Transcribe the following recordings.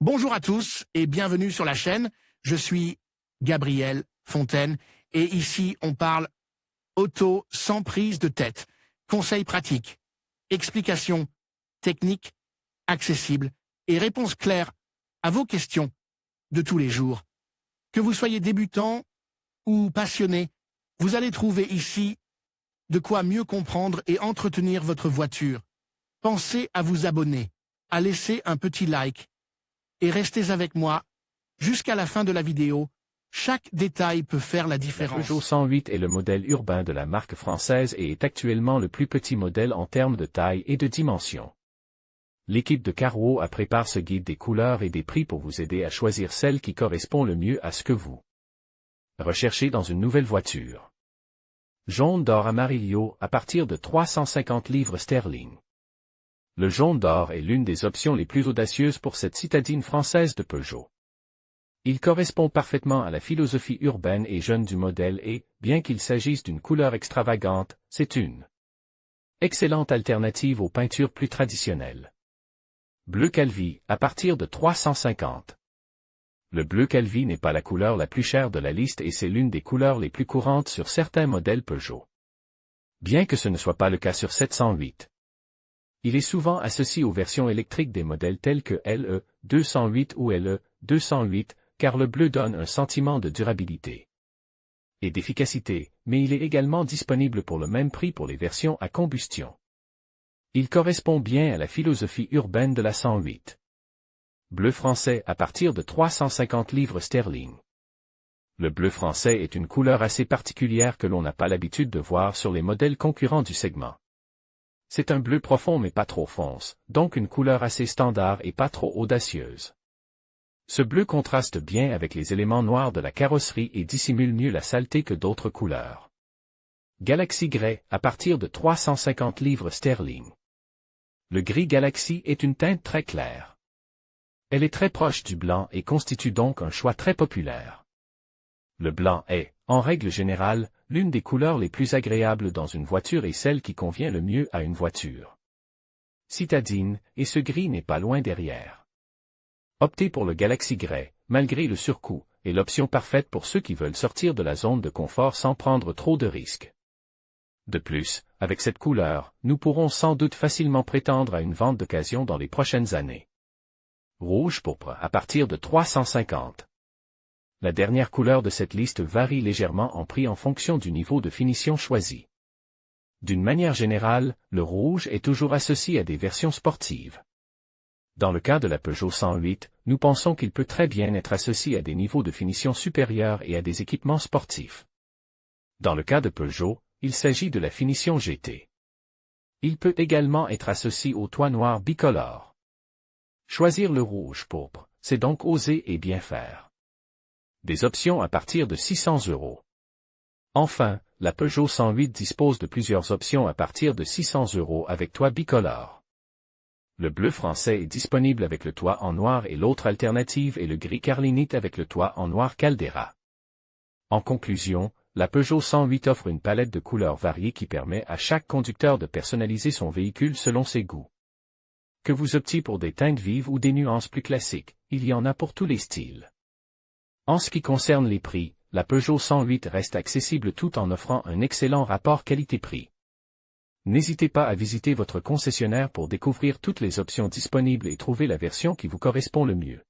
Bonjour à tous et bienvenue sur la chaîne. Je suis Gabriel Fontaine et ici on parle auto sans prise de tête. Conseils pratiques, explications techniques, accessibles et réponses claires à vos questions de tous les jours. Que vous soyez débutant ou passionné, vous allez trouver ici de quoi mieux comprendre et entretenir votre voiture. Pensez à vous abonner, à laisser un petit like et restez avec moi jusqu'à la fin de la vidéo. Chaque détail peut faire la différence. La Peugeot 108 est le modèle urbain de la marque française et est actuellement le plus petit modèle en termes de taille et de dimension. L'équipe de Carwo a préparé ce guide des couleurs et des prix pour vous aider à choisir celle qui correspond le mieux à ce que vous recherchez dans une nouvelle voiture. Jaune d'or Amarillo à partir de 350 livres sterling. Le jaune d'or est l'une des options les plus audacieuses pour cette citadine française de Peugeot. Il correspond parfaitement à la philosophie urbaine et jeune du modèle et, bien qu'il s'agisse d'une couleur extravagante, c'est une excellente alternative aux peintures plus traditionnelles. Bleu Calvi, à partir de 350. Le bleu Calvi n'est pas la couleur la plus chère de la liste et c'est l'une des couleurs les plus courantes sur certains modèles Peugeot. Bien que ce ne soit pas le cas sur 708. Il est souvent associé aux versions électriques des modèles tels que LE 208 ou LE 208, car le bleu donne un sentiment de durabilité et d'efficacité, mais il est également disponible pour le même prix pour les versions à combustion. Il correspond bien à la philosophie urbaine de la 108. Bleu français à partir de 350 livres sterling. Le bleu français est une couleur assez particulière que l'on n'a pas l'habitude de voir sur les modèles concurrents du segment. C'est un bleu profond mais pas trop fonce, donc une couleur assez standard et pas trop audacieuse. Ce bleu contraste bien avec les éléments noirs de la carrosserie et dissimule mieux la saleté que d'autres couleurs. Galaxy Grey, à partir de 350 livres sterling. Le gris Galaxy est une teinte très claire. Elle est très proche du blanc et constitue donc un choix très populaire. Le blanc est, en règle générale, l'une des couleurs les plus agréables dans une voiture et celle qui convient le mieux à une voiture citadine, et ce gris n'est pas loin derrière. Optez pour le Galaxy Grey, malgré le surcoût, est l'option parfaite pour ceux qui veulent sortir de la zone de confort sans prendre trop de risques. De plus, avec cette couleur, nous pourrons sans doute facilement prétendre à une vente d'occasion dans les prochaines années. Rouge pourpre à partir de 350. La dernière couleur de cette liste varie légèrement en prix en fonction du niveau de finition choisi. D'une manière générale, le rouge est toujours associé à des versions sportives. Dans le cas de la Peugeot 108, nous pensons qu'il peut très bien être associé à des niveaux de finition supérieurs et à des équipements sportifs. Dans le cas de Peugeot, il s'agit de la finition GT. Il peut également être associé au toit noir bicolore. Choisir le rouge pourpre, c'est donc oser et bien faire. Des options à partir de 600 €. Enfin, la Peugeot 108 dispose de plusieurs options à partir de 600 € avec toit bicolore. Le bleu français est disponible avec le toit en noir et l'autre alternative est le gris carlinite avec le toit en noir Caldera. En conclusion, la Peugeot 108 offre une palette de couleurs variées qui permet à chaque conducteur de personnaliser son véhicule selon ses goûts. Que vous optiez pour des teintes vives ou des nuances plus classiques, il y en a pour tous les styles. En ce qui concerne les prix, la Peugeot 108 reste accessible tout en offrant un excellent rapport qualité-prix. N'hésitez pas à visiter votre concessionnaire pour découvrir toutes les options disponibles et trouver la version qui vous correspond le mieux.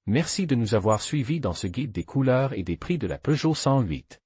Merci de nous avoir suivis dans ce guide des couleurs et des prix de la Peugeot 108.